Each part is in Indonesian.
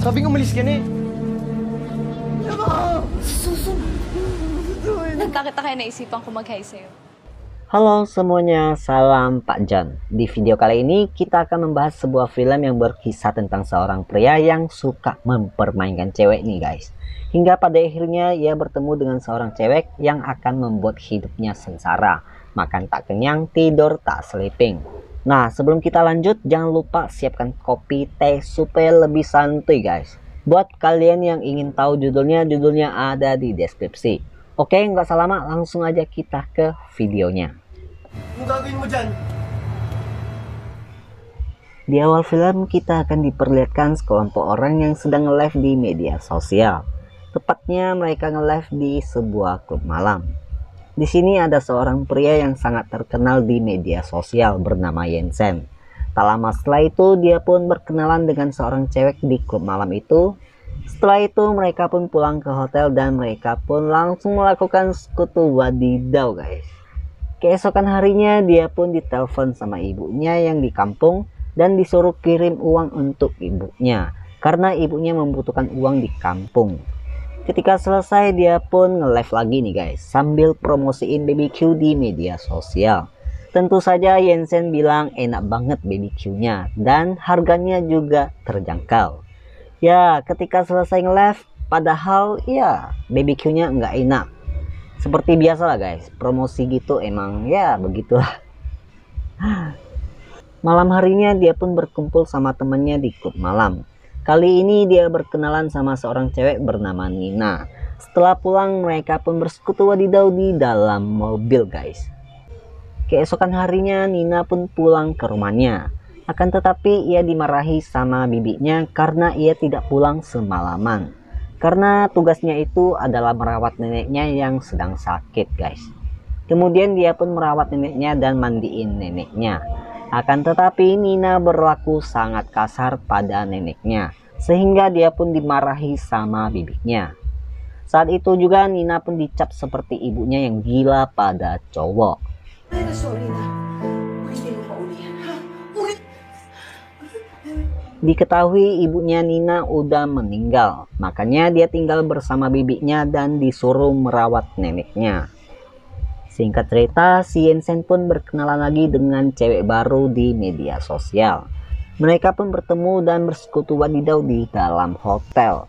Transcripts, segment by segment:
Sabi nga umalis ka na eh. Nagkakita kayo naisipan ko mag-hi sa'yo. Halo semuanya, salam Pak John. Di video kali ini kita akan membahas sebuah film yang berkisah tentang seorang pria yang suka mempermainkan cewek nih guys. Hingga pada akhirnya ia bertemu dengan seorang cewek yang akan membuat hidupnya sengsara. Makan tak kenyang, tidur tak sleeping. Nah sebelum kita lanjut, jangan lupa siapkan kopi, teh supaya lebih santuy guys. Buat kalian yang ingin tahu judulnya ada di deskripsi. Oke, nggak usah lama, langsung aja kita ke videonya. Ano gagawin mo dyan? Di awal film kita akan diperlihatkan sekelompok orang yang sedang nge-live di media sosial. Tepatnya mereka nge-live di sebuah klub malam. Di sini ada seorang pria yang sangat terkenal di media sosial bernama Yensen. Tak lama setelah itu dia pun berkenalan dengan seorang cewek di klub malam itu. Setelah itu mereka pun pulang ke hotel dan mereka pun langsung melakukan sekutu wadidaw guys. Keesokan harinya dia pun ditelepon sama ibunya yang di kampung dan disuruh kirim uang untuk ibunya karena ibunya membutuhkan uang di kampung. Ketika selesai dia pun nge-live lagi nih guys sambil promosiin BBQ di media sosial. Tentu saja Yensen bilang enak banget BBQ-nya dan harganya juga terjangkau. Ya, ketika selesai nge-live, padahal ya BBQ-nya nggak enak. Seperti biasa lah guys, promosi gitu emang ya begitulah. Malam harinya dia pun berkumpul sama temannya di klub malam. Kali ini dia berkenalan sama seorang cewek bernama Nina. Setelah pulang mereka pun bersekutu wadidaw di dalam mobil guys. Keesokan harinya Nina pun pulang ke rumahnya. Akan tetapi ia dimarahi sama bibinya karena ia tidak pulang semalaman. Karena tugasnya itu adalah merawat neneknya yang sedang sakit guys. Kemudian dia pun merawat neneknya dan mandiin neneknya. Akan tetapi Nina berlaku sangat kasar pada neneknya. Sehingga dia pun dimarahi sama bibinya. Saat itu juga Nina pun dicap seperti ibunya yang gila pada cowok. Diketahui ibunya Nina udah meninggal, makanya dia tinggal bersama bibinya dan disuruh merawat neneknya. Singkat cerita, si Yensen pun berkenalan lagi dengan cewek baru di media sosial. Mereka pun bertemu dan bersekutu wadidaw di dalam hotel.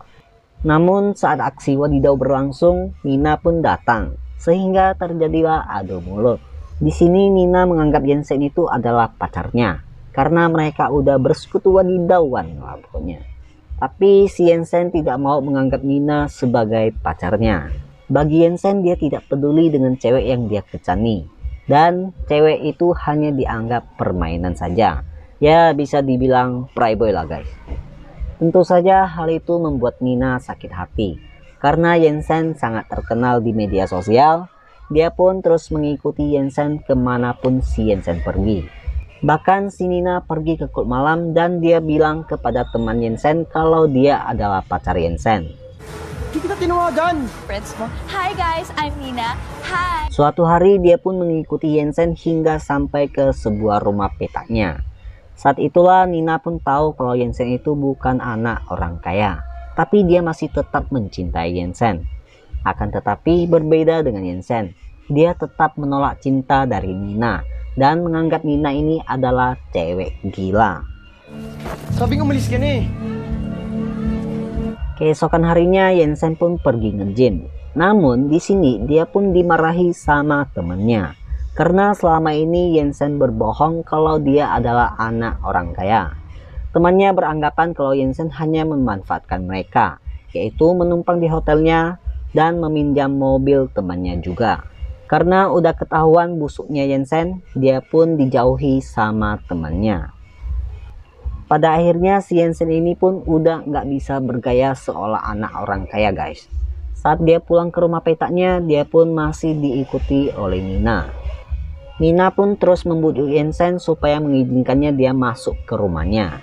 Namun saat aksi wadidaw berlangsung, Nina pun datang, sehingga terjadilah adu mulut. Di sini Nina menganggap Yensen itu adalah pacarnya. Karena mereka udah bersekutu wadidawan lah pokoknya. Tapi si Yensen tidak mau menganggap Nina sebagai pacarnya. Bagi Yensen dia tidak peduli dengan cewek yang dia kecani. Dan cewek itu hanya dianggap permainan saja. Ya bisa dibilang playboy lah guys. Tentu saja hal itu membuat Nina sakit hati. Karena Yensen sangat terkenal di media sosial. Dia pun terus mengikuti Yensen kemanapun si Yensen pergi. Bahkan si Nina pergi ke klub malam dan dia bilang kepada teman Yensen kalau dia adalah pacar Yensen. Di kita tinawagan. Friends mo. Hi guys, I'm Nina. Hi. Suatu hari dia pun mengikuti Yensen hingga sampai ke sebuah rumah petaknya. Saat itulah Nina pun tahu kalau Yensen itu bukan anak orang kaya. Tapi dia masih tetap mencintai Yensen. Akan tetapi berbeda dengan Yensen. Dia tetap menolak cinta dari Nina. Dan menganggap Nina ini adalah cewek gila. Sabi nga umalis ka na eh. Keesokan harinya Yensen pun pergi nge-gym. Namun di sini dia pun dimarahi sama temennya. Karena selama ini Yensen berbohong kalau dia adalah anak orang kaya. Temannya beranggapan kalau Yensen hanya memanfaatkan mereka. Yaitu menumpang di hotelnya dan meminjam mobil temannya juga. Karena udah ketahuan busuknya Yensen, dia pun dijauhi sama temannya. Pada akhirnya si Yensen ini pun udah nggak bisa bergaya seolah anak orang kaya guys. Saat dia pulang ke rumah petaknya, dia pun masih diikuti oleh Nina. Nina pun terus membujuk Yensen supaya mengizinkannya dia masuk ke rumahnya.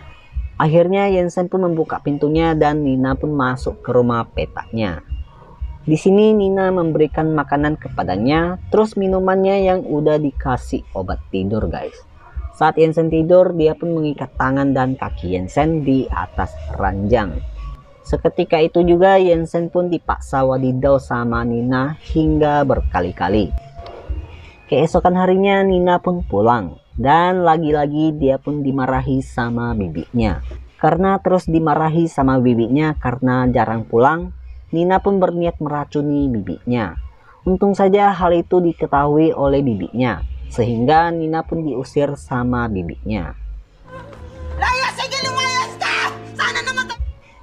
Akhirnya Yensen pun membuka pintunya dan Nina pun masuk ke rumah petaknya. Di sini Nina memberikan makanan kepadanya, terus minumannya yang udah dikasih obat tidur guys. Saat Yensen tidur, dia pun mengikat tangan dan kaki Yensen di atas ranjang. Seketika itu juga Jensen pun dipaksa wadidaw sama Nina hingga berkali-kali. Keesokan harinya Nina pun pulang dan lagi-lagi dia pun dimarahi sama bibinya. Karena terus dimarahi sama bibinya karena jarang pulang, Nina pun berniat meracuni bibinya. Untung saja hal itu diketahui oleh bibinya, sehingga Nina pun diusir sama bibinya.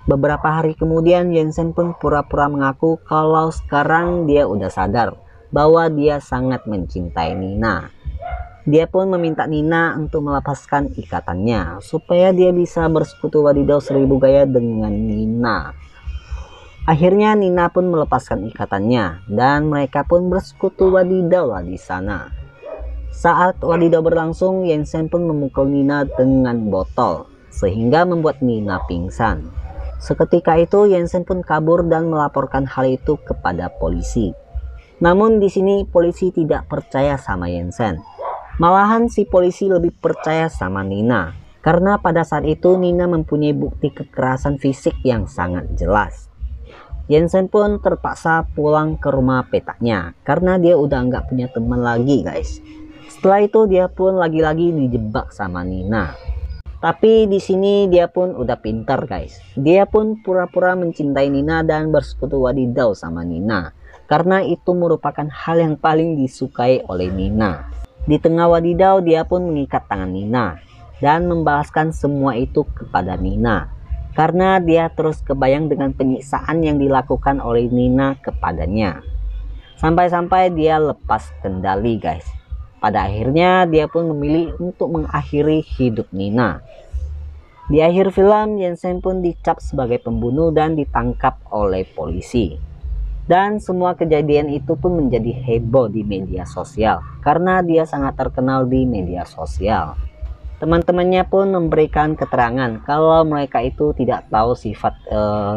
Beberapa hari kemudian Jensen pun pura-pura mengaku kalau sekarang dia udah sadar bahwa dia sangat mencintai Nina. Dia pun meminta Nina untuk melepaskan ikatannya supaya dia bisa bersekutu wadidaw 1000 gaya dengan Nina. Akhirnya Nina pun melepaskan ikatannya dan mereka pun bersekutu wadidaw lah di sana. Saat wadidaw berlangsung, Jensen pun memukul Nina dengan botol sehingga membuat Nina pingsan. Seketika itu Jensen pun kabur dan melaporkan hal itu kepada polisi. Namun di sini polisi tidak percaya sama Jensen. Malahan si polisi lebih percaya sama Nina. Karena pada saat itu Nina mempunyai bukti kekerasan fisik yang sangat jelas. Jensen pun terpaksa pulang ke rumah petaknya karena dia udah nggak punya teman lagi guys. Setelah itu dia pun lagi-lagi dijebak sama Nina. Tapi di sini dia pun udah pintar guys. Dia pun pura-pura mencintai Nina dan bersekutu wadidaw sama Nina. Karena itu merupakan hal yang paling disukai oleh Nina. Di tengah wadidaw dia pun mengikat tangan Nina. Dan membalaskan semua itu kepada Nina. Karena dia terus kebayang dengan penyiksaan yang dilakukan oleh Nina kepadanya. Sampai-sampai dia lepas kendali guys. Pada akhirnya dia pun memilih untuk mengakhiri hidup Nina. Di akhir film, Jensen pun dicap sebagai pembunuh dan ditangkap oleh polisi. Dan semua kejadian itu pun menjadi heboh di media sosial karena dia sangat terkenal di media sosial. Teman-temannya pun memberikan keterangan kalau mereka itu tidak tahu sifat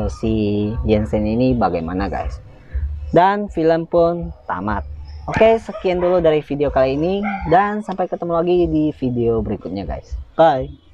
si Jensen ini bagaimana guys. Dan film pun tamat. Oke, sekian dulu dari video kali ini dan sampai ketemu lagi di video berikutnya guys. Bye.